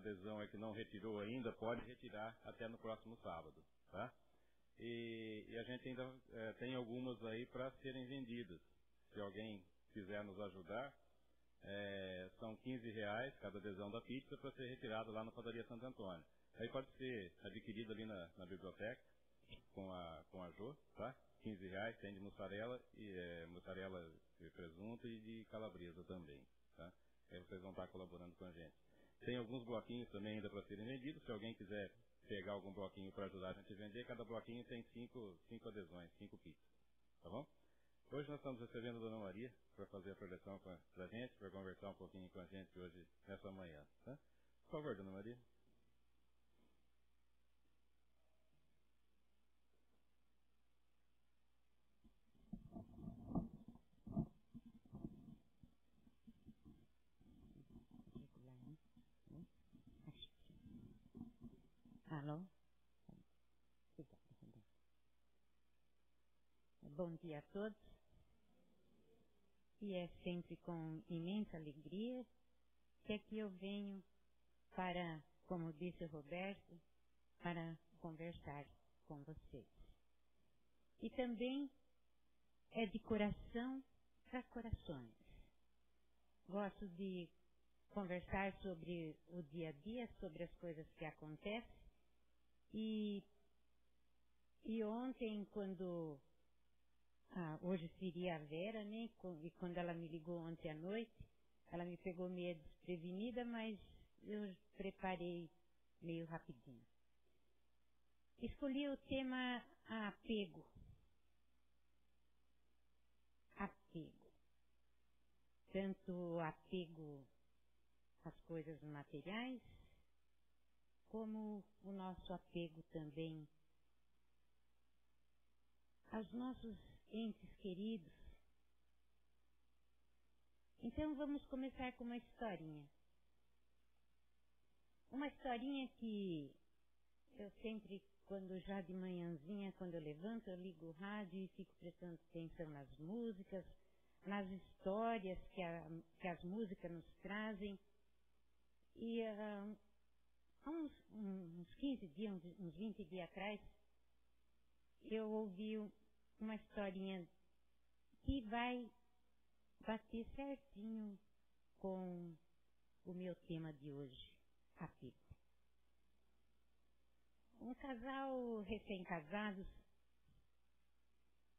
adesão aí que não retirou ainda, pode retirar até no próximo sábado, tá? E a gente ainda tem algumas aí para serem vendidas. Se alguém quiser nos ajudar, são R$15 cada adesão da pizza para ser retirada lá na Padaria Santo Antônio. Aí pode ser adquirido ali na biblioteca com a Jô, tá? R$15, tem de mussarela de presunto e de calabresa também, tá? Aí vocês vão estar colaborando com a gente. Tem alguns bloquinhos também ainda para serem vendidos. Se alguém quiser pegar algum bloquinho para ajudar a gente a vender, cada bloquinho tem 5 adesões, 5 pizzas, tá bom? Hoje nós estamos recebendo a Dona Maria para fazer a preleção para a gente, para conversar um pouquinho com a gente hoje, nessa manhã, tá? Por favor, Dona Maria. Alô? Bom dia a todos. E é sempre com imensa alegria que aqui eu venho para, como disse o Roberto, para conversar com vocês. E também é de coração para corações. Gosto de conversar sobre o dia a dia, sobre as coisas que acontecem. E ontem, quando hoje seria a Vera, né? E quando ela me ligou ontem à noite, ela me pegou meio desprevenida, mas eu preparei meio rapidinho. Escolhi o tema apego. Apego. Tanto apego às coisas materiais, como o nosso apego também aos nossos entes queridos. Então vamos começar com uma historinha. Uma historinha que eu sempre, quando já de manhãzinha, quando eu levanto, eu ligo o rádio e fico prestando atenção nas músicas, nas histórias que as músicas nos trazem. E há uns 15 dias, uns 20 dias atrás, eu ouvi uma historinha que vai bater certinho com o meu tema de hoje, apego. Um casal recém-casados,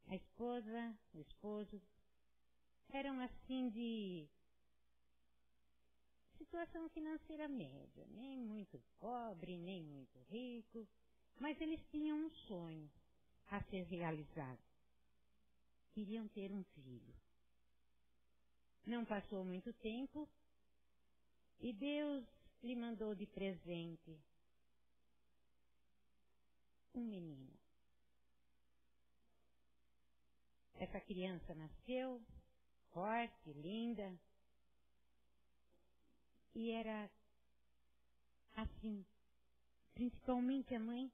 a esposa, o esposo, eram assim de situação financeira média, nem muito pobre, nem muito rico, mas eles tinham um sonho a ser realizado. Queriam ter um filho. Não passou muito tempo e Deus lhe mandou de presente um menino. Essa criança nasceu forte, linda, e era assim, principalmente a mãe,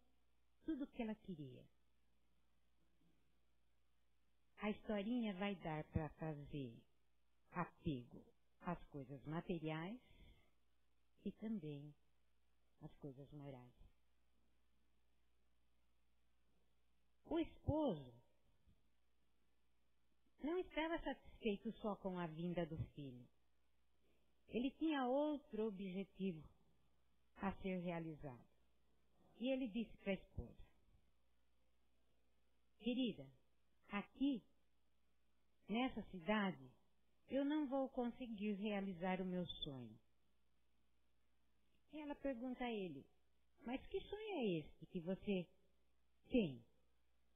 tudo o que ela queria. A historinha vai dar para fazer apego às coisas materiais e também às coisas morais. O esposo não estava satisfeito só com a vinda do filho. Ele tinha outro objetivo a ser realizado. E ele disse para a esposa: querida, aqui, nessa cidade, eu não vou conseguir realizar o meu sonho. E ela pergunta a ele: mas que sonho é esse que você tem,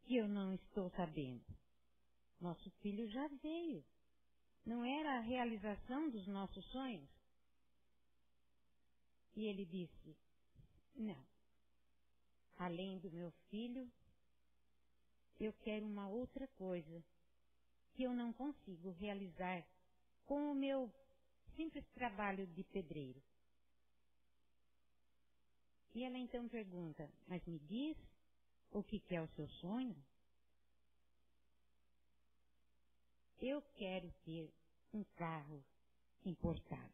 que eu não estou sabendo? Nosso filho já veio. Não era a realização dos nossos sonhos? E ele disse: não. Além do meu filho, eu quero uma outra coisa que eu não consigo realizar com o meu simples trabalho de pedreiro. E ela então pergunta: mas me diz o que é o seu sonho? Eu quero ter um carro importado.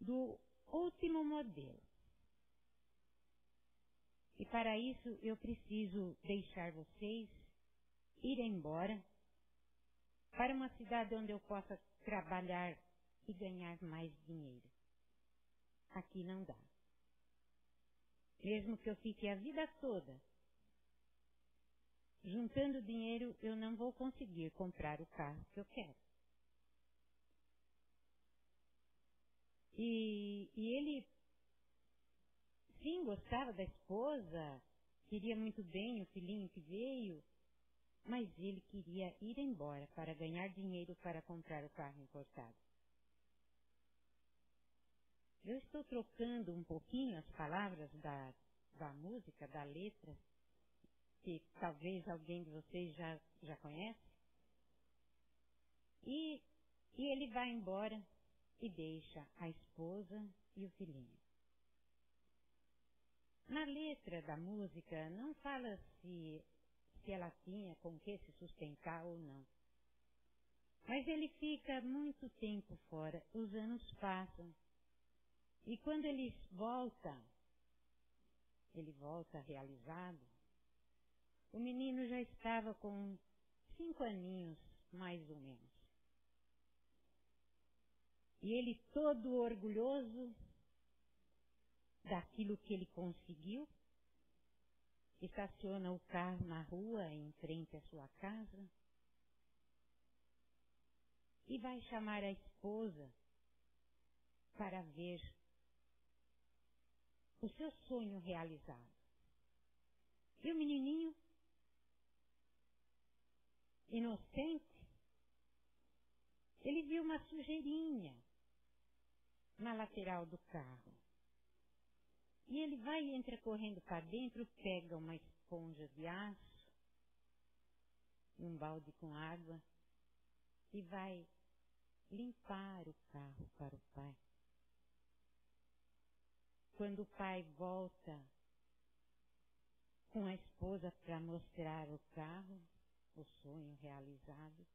do último modelo. E para isso eu preciso deixar vocês ir embora para uma cidade onde eu possa trabalhar e ganhar mais dinheiro. Aqui não dá. Mesmo que eu fique a vida toda juntando dinheiro, eu não vou conseguir comprar o carro que eu quero. E ele, sim, gostava da esposa, queria muito bem o filhinho que veio, mas ele queria ir embora para ganhar dinheiro para comprar o carro importado. Eu estou trocando um pouquinho as palavras da música, da letra, que talvez alguém de vocês já conhece. E ele vai embora e deixa a esposa e o filhinho. Na letra da música não fala se ela tinha com que se sustentar ou não. Mas ele fica muito tempo fora, os anos passam. E quando ele volta realizado, o menino já estava com 5 aninhos, mais ou menos. E ele, todo orgulhoso daquilo que ele conseguiu, estaciona o carro na rua, em frente à sua casa, e vai chamar a esposa para ver o seu sonho realizado. E o menininho, inocente, ele viu uma sujeirinha na lateral do carro. E ele vai e entra correndo para dentro, pega uma esponja de aço, um balde com água, e vai limpar o carro para o pai. Quando o pai volta com a esposa para mostrar o carro, o sonho realizado,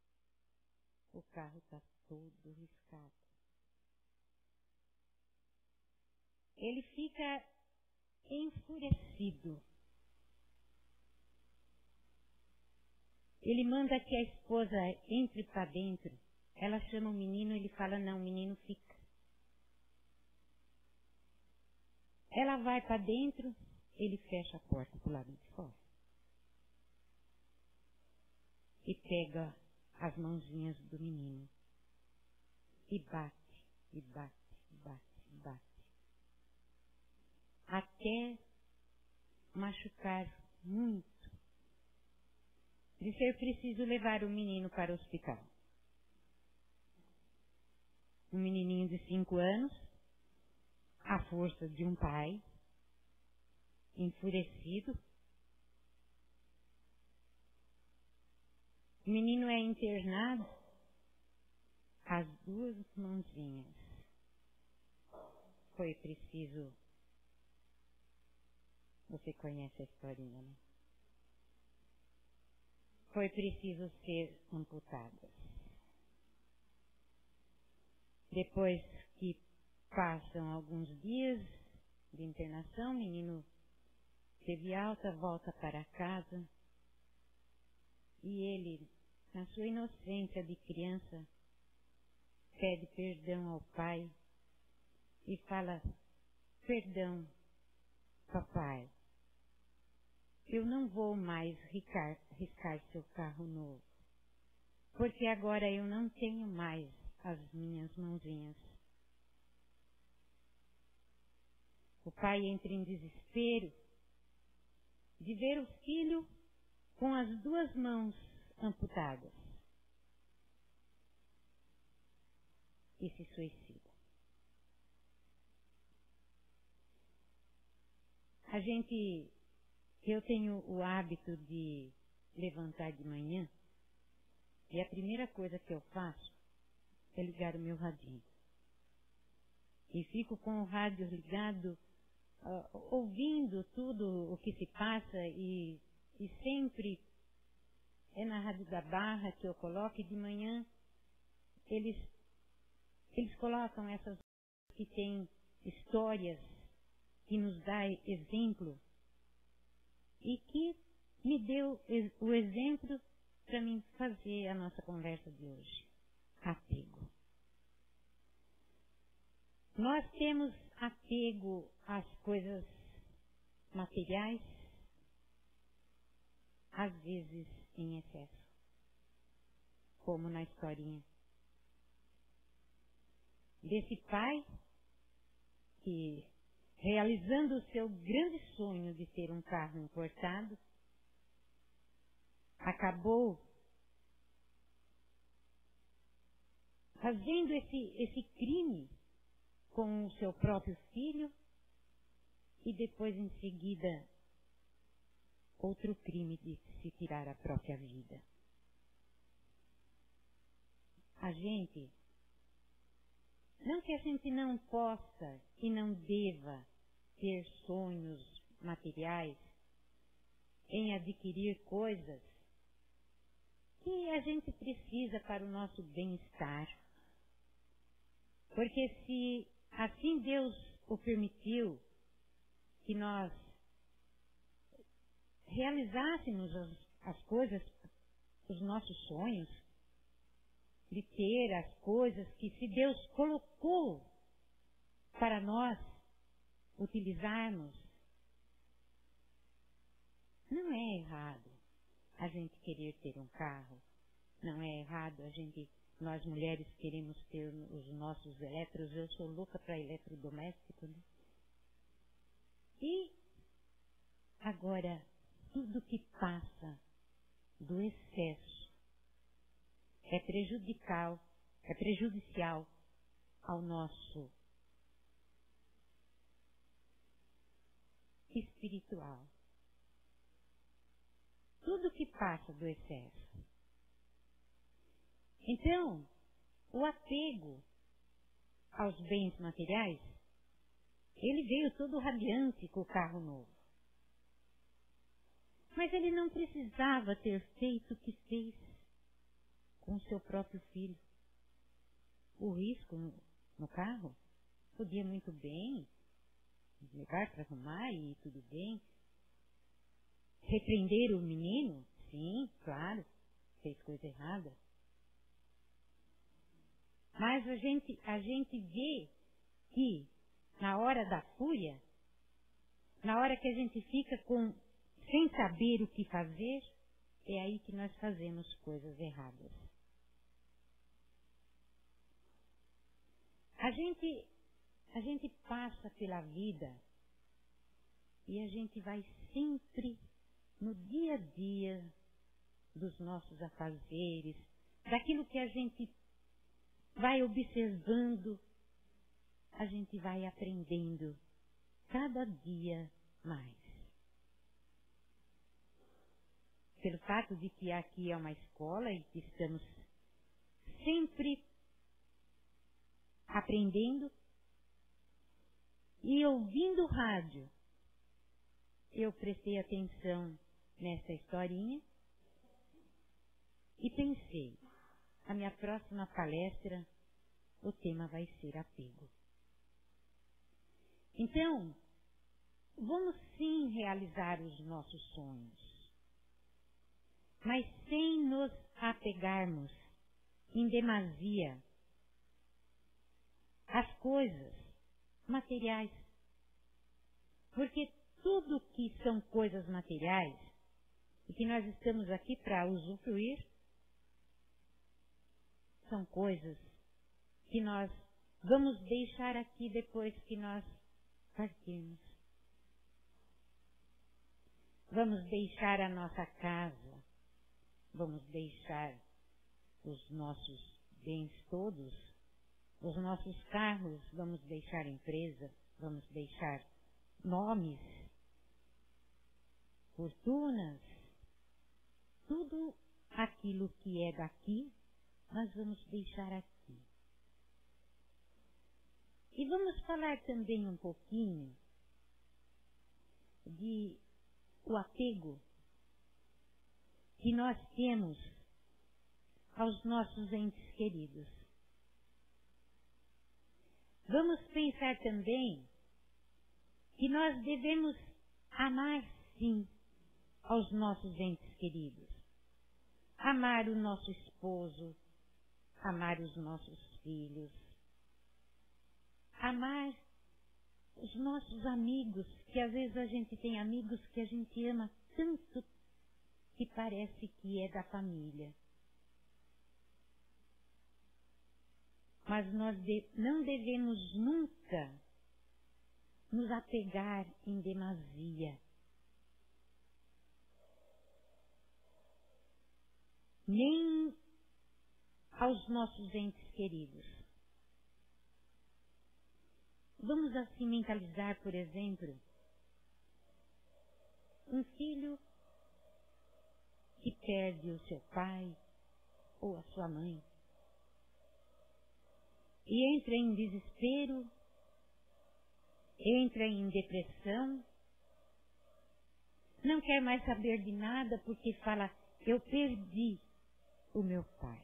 o carro está todo riscado. Ele fica enfurecido. Ele manda que a esposa entre para dentro. Ela chama o menino, ele fala, não, o menino fica. Ela vai para dentro, ele fecha a porta do lado de fora. E pega as mãozinhas do menino. E bate, e bate, e bate, e bate. Até machucar muito. De ser preciso levar o menino para o hospital. Um menininho de 5 anos, à força de um pai, enfurecido. O menino é internado, as 2 mãozinhas. Foi preciso... Você conhece a historinha, né? Foi preciso ser amputadas. Depois que passam alguns dias de internação, o menino teve alta, volta para casa. E ele, na sua inocência de criança, pede perdão ao pai e fala, perdão, papai, eu não vou mais riscar seu carro novo, porque agora eu não tenho mais as minhas mãozinhas. O pai entra em desespero de ver o filho com as 2 mãos amputadas e se suicida. Eu tenho o hábito de levantar de manhã e a primeira coisa que eu faço é ligar o meu radinho. E fico com o rádio ligado, ouvindo tudo o que se passa e sempre é na Rádio da Barra que eu coloco e de manhã eles colocam essas que tem histórias, que nos dá exemplo e que me deu o exemplo para mim fazer a nossa conversa de hoje. Apego. Nós temos apego às coisas materiais, às vezes em excesso, como na historinha desse pai que, realizando o seu grande sonho de ter um carro importado, acabou fazendo esse crime com o seu próprio filho e depois, em seguida, outro crime de se tirar a própria vida. A gente, não que a gente não possa e não deva ter sonhos materiais em adquirir coisas que a gente precisa para o nosso bem-estar. Porque se assim Deus o permitiu, que nós realizássemos as coisas, os nossos sonhos, de ter as coisas que se Deus colocou para nós utilizarmos, não é errado a gente querer ter um carro, não é errado nós mulheres queremos ter os nossos eletros, eu sou louca para eletrodoméstico, né? E agora, tudo que passa do excesso é prejudicial ao nosso espiritual. Tudo que passa do excesso. Então, o apego aos bens materiais, ele veio todo radiante com o carro novo. Mas ele não precisava ter feito o que fez com o seu próprio filho. O risco no carro podia muito bem levar para arrumar e tudo bem. Repreender o menino? Sim, claro, fez coisa errada. Mas a gente vê que na hora da fúria, na hora que a gente fica sem saber o que fazer, é aí que nós fazemos coisas erradas. A gente passa pela vida e a gente vai sempre no dia a dia dos nossos afazeres, daquilo que a gente vai observando, a gente vai aprendendo cada dia mais. Pelo fato de que aqui é uma escola e que estamos sempre aprendendo e ouvindo rádio, eu prestei atenção nessa historinha e pensei, a minha próxima palestra, o tema vai ser apego. Então, vamos sim realizar os nossos sonhos, mas sem nos apegarmos em demasia às coisas materiais. Porque tudo que são coisas materiais e que nós estamos aqui para usufruir, são coisas que nós vamos deixar aqui depois que nós partirmos. Vamos deixar a nossa casa, vamos deixar os nossos bens todos, os nossos carros, vamos deixar a empresa, vamos deixar nomes, fortunas, tudo aquilo que é daqui, nós vamos deixar aqui. E vamos falar também um pouquinho de o apego que nós temos aos nossos entes queridos. Vamos pensar também que nós devemos amar, sim, aos nossos entes queridos. Amar o nosso esposo, amar os nossos filhos, amar os nossos amigos, que às vezes a gente tem amigos que a gente ama tanto que parece que é da família. Mas nós não devemos nunca nos apegar em demasia. Nem aos nossos entes queridos. Vamos assim mentalizar, por exemplo, um filho que perde o seu pai ou a sua mãe e entra em desespero, entra em depressão, não quer mais saber de nada porque fala, eu perdi o meu pai.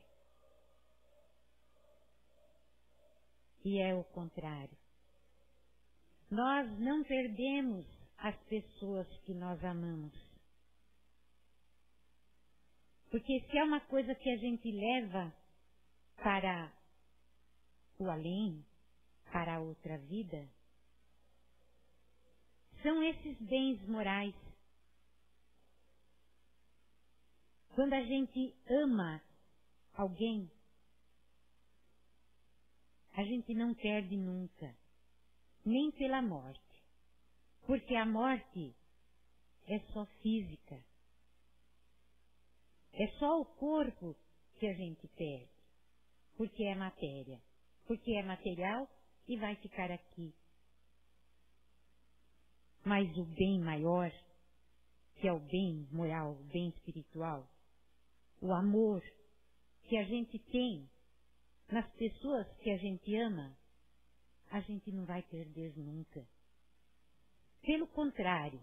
E é o contrário. Nós não perdemos as pessoas que nós amamos. Porque se é uma coisa que a gente leva para o além, para a outra vida, são esses bens morais. Quando a gente ama alguém, a gente não perde nunca, nem pela morte. Porque a morte é só física. É só o corpo que a gente perde, porque é matéria, porque é material e vai ficar aqui. Mas o bem maior, que é o bem moral, o bem espiritual, o amor que a gente tem nas pessoas que a gente ama, a gente não vai perder nunca. Pelo contrário,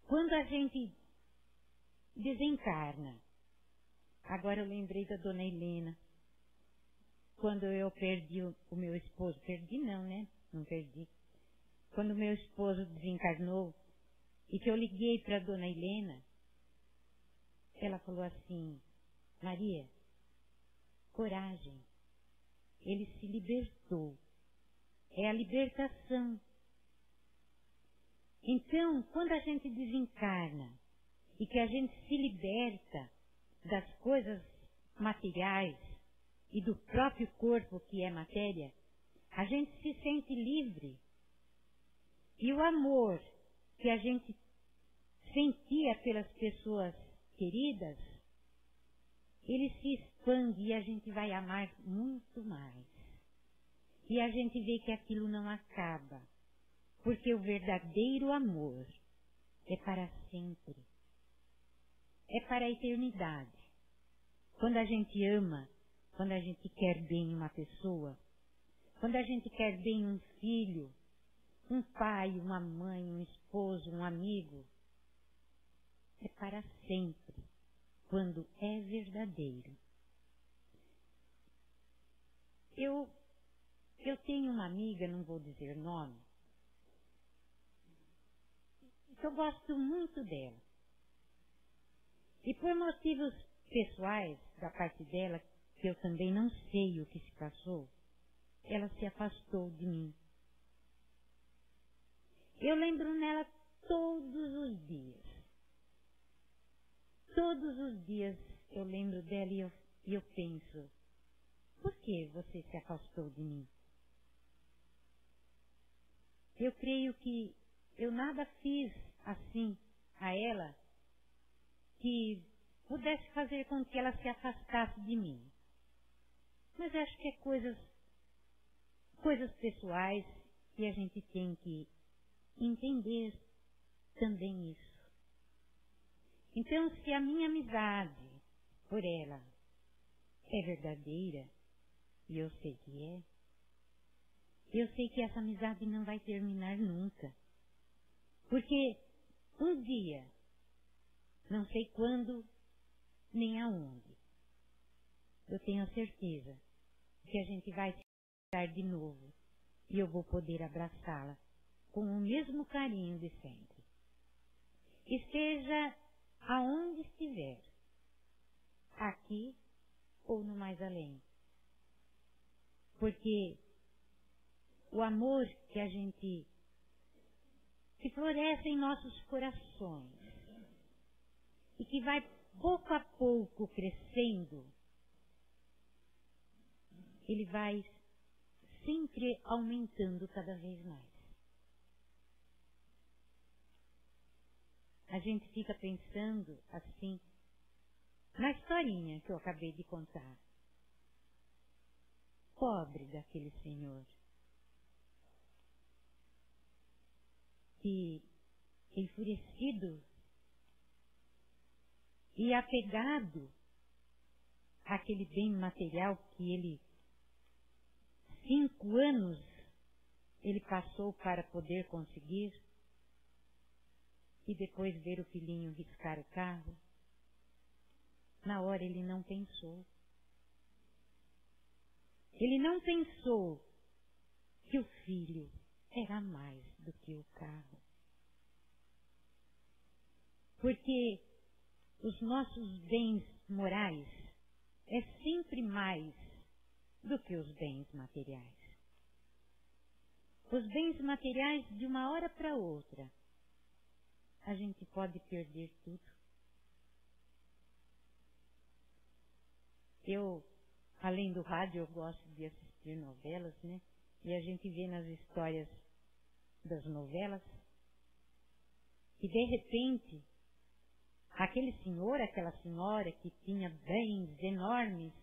quando a gente desencarna, agora eu lembrei da dona Helena, quando eu perdi o meu esposo, perdi não, né? Não perdi. Quando o meu esposo desencarnou e que eu liguei para a dona Helena, ela falou assim, Maria, coragem, ele se libertou. É a libertação. Então, quando a gente desencarna e que a gente se liberta das coisas materiais e do próprio corpo que é matéria, a gente se sente livre. E o amor que a gente sentia pelas pessoas queridas, ele se expande e a gente vai amar muito mais. E a gente vê que aquilo não acaba, porque o verdadeiro amor é para sempre. É para a eternidade. Quando a gente ama, quando a gente quer bem uma pessoa, quando a gente quer bem um filho, um pai, uma mãe, um esposo, um amigo, é para sempre, quando é verdadeiro. Eu tenho uma amiga, não vou dizer nome, que eu gosto muito dela. E por motivos pessoais da parte dela, que eu também não sei o que se passou, ela se afastou de mim. Eu lembro nela todos os dias. Todos os dias eu lembro dela e eu penso, por que você se afastou de mim? Eu creio que eu nada fiz assim a ela que pudesse fazer com que ela se afastasse de mim. Mas acho que é coisas pessoais e a gente tem que entender também isso. Então, se a minha amizade por ela é verdadeira, e eu sei que é, eu sei que essa amizade não vai terminar nunca. Porque um dia, não sei quando, nem aonde, eu tenho a certeza que a gente vai se encontrar de novo e eu vou poder abraçá-la com o mesmo carinho de sempre. Esteja aonde estiver, aqui ou no mais além. Porque o amor que floresce em nossos corações e que vai pouco a pouco crescendo, ele vai sempre aumentando cada vez mais. A gente fica pensando assim, na historinha que eu acabei de contar. Pobre daquele senhor que, enfurecido e apegado àquele bem material que ele, 5 anos, ele passou para poder conseguir, e depois ver o filhinho riscar o carro, na hora ele não pensou. Ele não pensou que o filho era mais do que o carro. Porque os nossos bens morais é sempre mais do que os bens materiais. Os bens materiais, de uma hora para outra, a gente pode perder tudo. Eu, além do rádio, eu gosto de assistir novelas, né? E a gente vê nas histórias das novelas que, de repente, aquele senhor, aquela senhora que tinha bens enormes,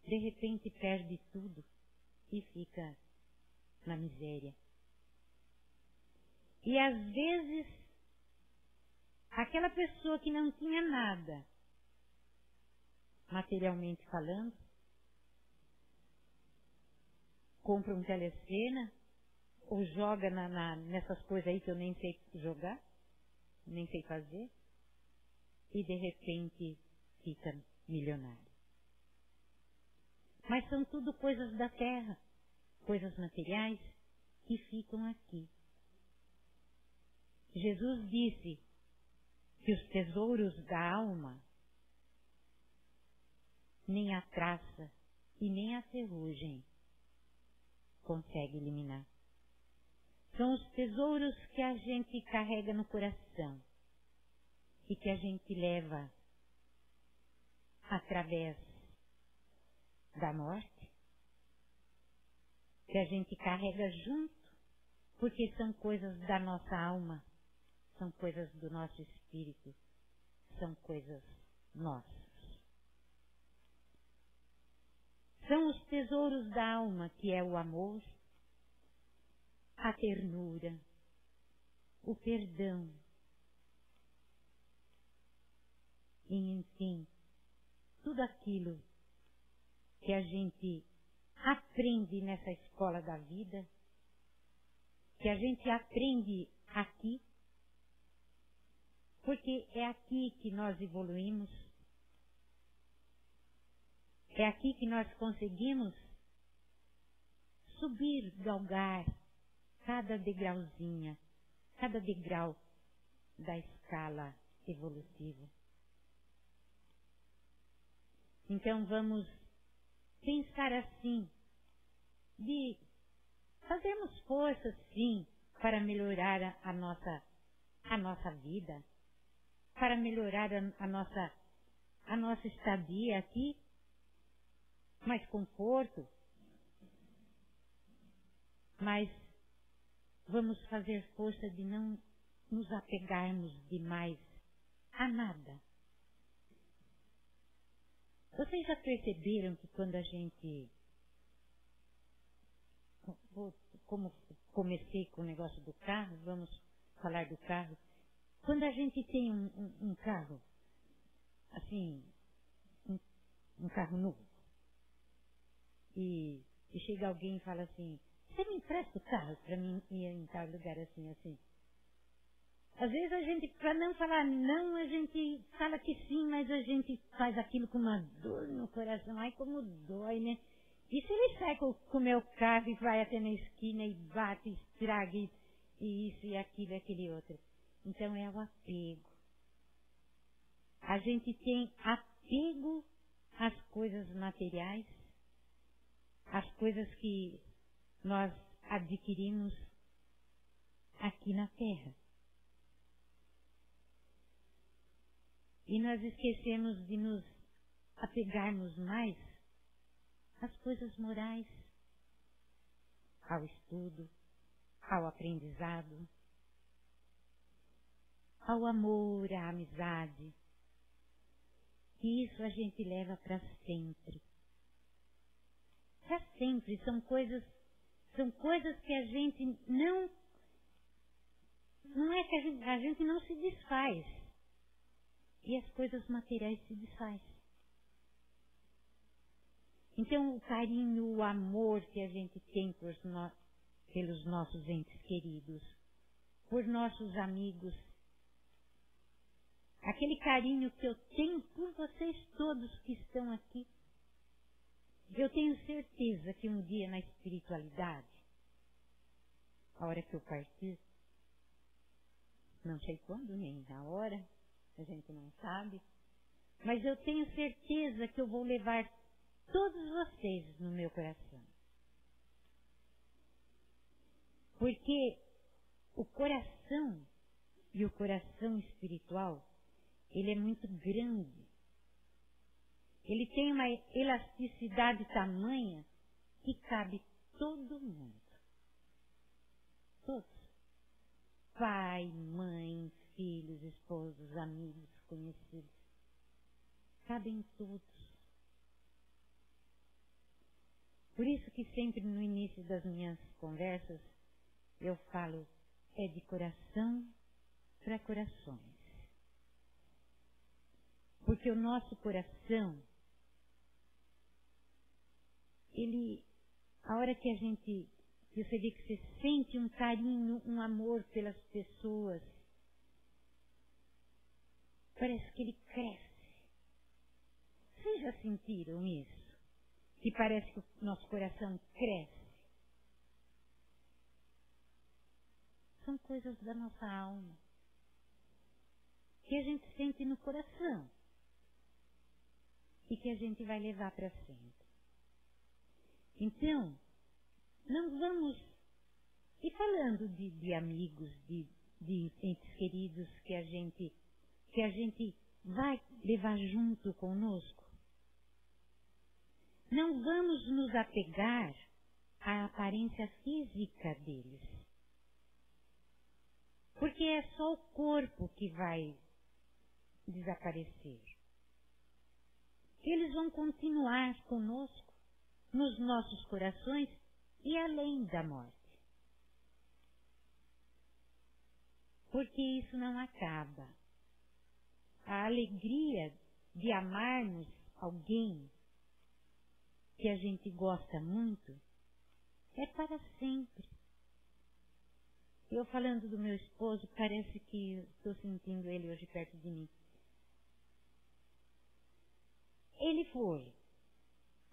de repente perde tudo e fica na miséria. E às vezes, aquela pessoa que não tinha nada, materialmente falando, compra um telecena ou joga nessas coisas aí que eu nem sei jogar, nem sei fazer, e de repente fica milionário. Mas são tudo coisas da terra, coisas materiais que ficam aqui. Jesus disse que os tesouros da alma nem a traça e nem a ferrugem consegue eliminar. São os tesouros que a gente carrega no coração e que a gente leva através da morte, que a gente carrega junto, porque são coisas da nossa alma, são coisas do nosso espírito, são coisas nossas. São os tesouros da alma, que é o amor, a ternura, o perdão, e, enfim, tudo aquilo que a gente aprende nessa escola da vida, que a gente aprende aqui, porque é aqui que nós evoluímos, é aqui que nós conseguimos subir, galgar cada degrauzinha, cada degrau da escala evolutiva. Então vamos pensar assim, de fazermos força, sim, para melhorar a nossa vida, para melhorar a nossa estadia aqui, mais conforto, mas vamos fazer força de não nos apegarmos demais a nada. Vocês já perceberam que quando a gente, como comecei com o negócio do carro, vamos falar do carro, quando a gente tem um carro, assim, um carro novo, e chega alguém e fala assim, você me empresta o carro para mim ir em tal lugar assim, assim? Às vezes a gente, para não falar não, a gente fala que sim, mas a gente faz aquilo com uma dor no coração. Ai, como dói, né? E se ele sai com o meu carro e vai até na esquina e bate, estraga e isso e aquilo e aquele outro? Então é o apego. A gente tem apego às coisas materiais, às coisas que nós adquirimos aqui na Terra. E nós esquecemos de nos apegarmos mais às coisas morais, ao estudo, ao aprendizado, ao amor, à amizade. E isso a gente leva para sempre. Para sempre. São coisas que a gente não é que a gente não se desfaz. E as coisas materiais se desfazem. Então, o carinho, o amor que a gente tem pelos nossos entes queridos, por nossos amigos, aquele carinho que eu tenho por vocês todos que estão aqui, eu tenho certeza que um dia na espiritualidade, a hora que eu partir, não sei quando, nem a hora, a gente não sabe, mas eu tenho certeza que eu vou levar todos vocês no meu coração. Porque o coração e o coração espiritual, ele é muito grande. Ele tem uma elasticidade tamanha que cabe todo mundo. Todos. Pai, mãe, filhos, esposos, amigos, conhecidos. Cabem todos. Por isso que sempre no início das minhas conversas eu falo, é de coração para corações. Porque o nosso coração, a hora que você vê que você sente um carinho, um amor pelas pessoas, parece que ele cresce. Vocês já sentiram isso? Que parece que o nosso coração cresce. São coisas da nossa alma. Que a gente sente no coração. E que a gente vai levar para sempre. Então, não vamos... E falando de amigos, de entes queridos que a gente vai levar junto conosco, não vamos nos apegar à aparência física deles. Porque é só o corpo que vai desaparecer. Eles vão continuar conosco, nos nossos corações e além da morte. Porque isso não acaba. A alegria de amarmos alguém que a gente gosta muito, é para sempre. Eu falando do meu esposo, parece que estou sentindo ele hoje perto de mim. Ele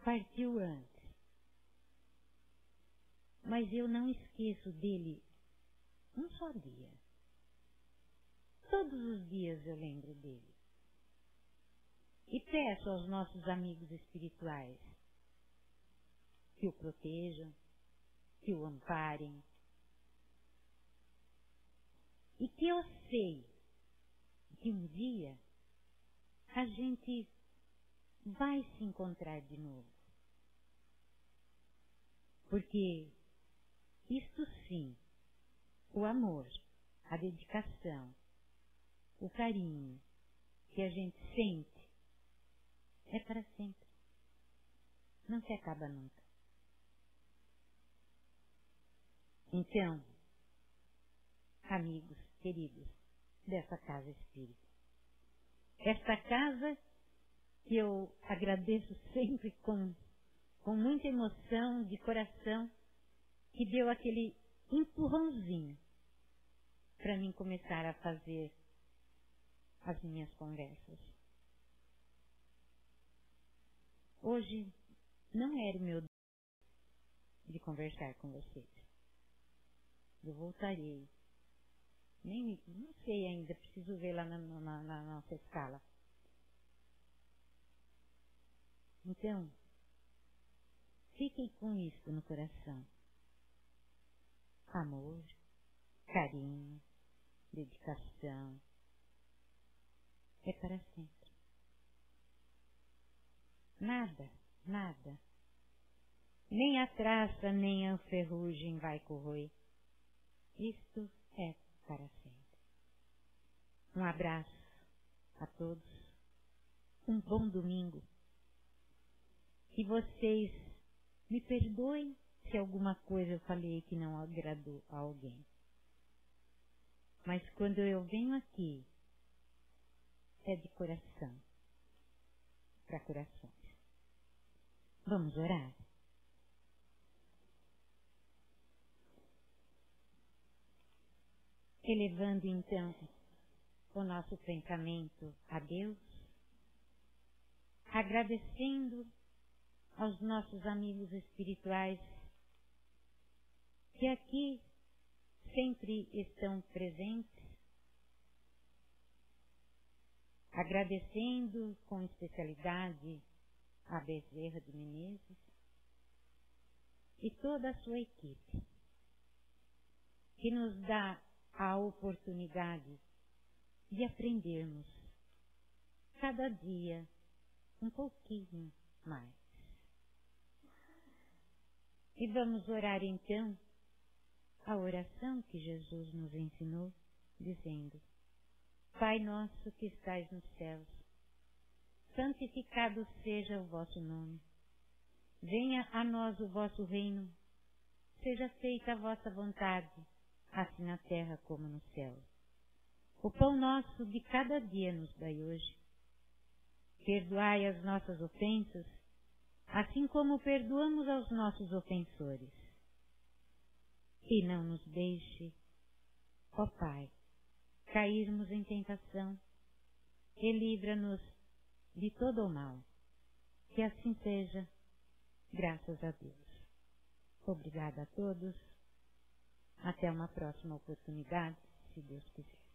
partiu antes. Mas eu não esqueço dele um só dia. Todos os dias eu lembro dele. E peço aos nossos amigos espirituais que o protejam, que o amparem. E que eu sei que um dia a gente vai se encontrar de novo. Porque isto sim, o amor, a dedicação, o carinho que a gente sente é para sempre. Não se acaba nunca. Então, amigos queridos dessa casa espírita, esta casa que eu agradeço sempre com muita emoção, de coração, que deu aquele empurrãozinho para mim começar a fazer as minhas conversas. Hoje não era o meu dia de conversar com vocês. Eu voltarei. Não sei ainda, preciso ver lá na nossa escala. Então, fiquem com isso no coração. Amor, carinho, dedicação. É para sempre. Nada, nada. Nem a traça, nem a ferrugem vai corroer. Isto é para sempre. Um abraço a todos. Um bom domingo. Que vocês me perdoem se alguma coisa eu falei que não agradou a alguém. Mas quando eu venho aqui, é de coração, para corações. Vamos orar? Elevando então o nosso pensamento a Deus, agradecendo aos nossos amigos espirituais que aqui sempre estão presentes, agradecendo com especialidade a Bezerra de Menezes e toda a sua equipe, que nos dá a oportunidade de aprendermos cada dia um pouquinho mais. E vamos orar então a oração que Jesus nos ensinou, dizendo: Pai nosso que estais nos céus, santificado seja o vosso nome. Venha a nós o vosso reino. Seja feita a vossa vontade, assim na terra como no céu. O pão nosso de cada dia nos dai hoje. Perdoai as nossas ofensas, assim como perdoamos aos nossos ofensores. E não nos deixe, ó Pai, cairmos em tentação, e livra-nos de todo o mal. Que assim seja, graças a Deus. Obrigada a todos. Até uma próxima oportunidade, se Deus quiser.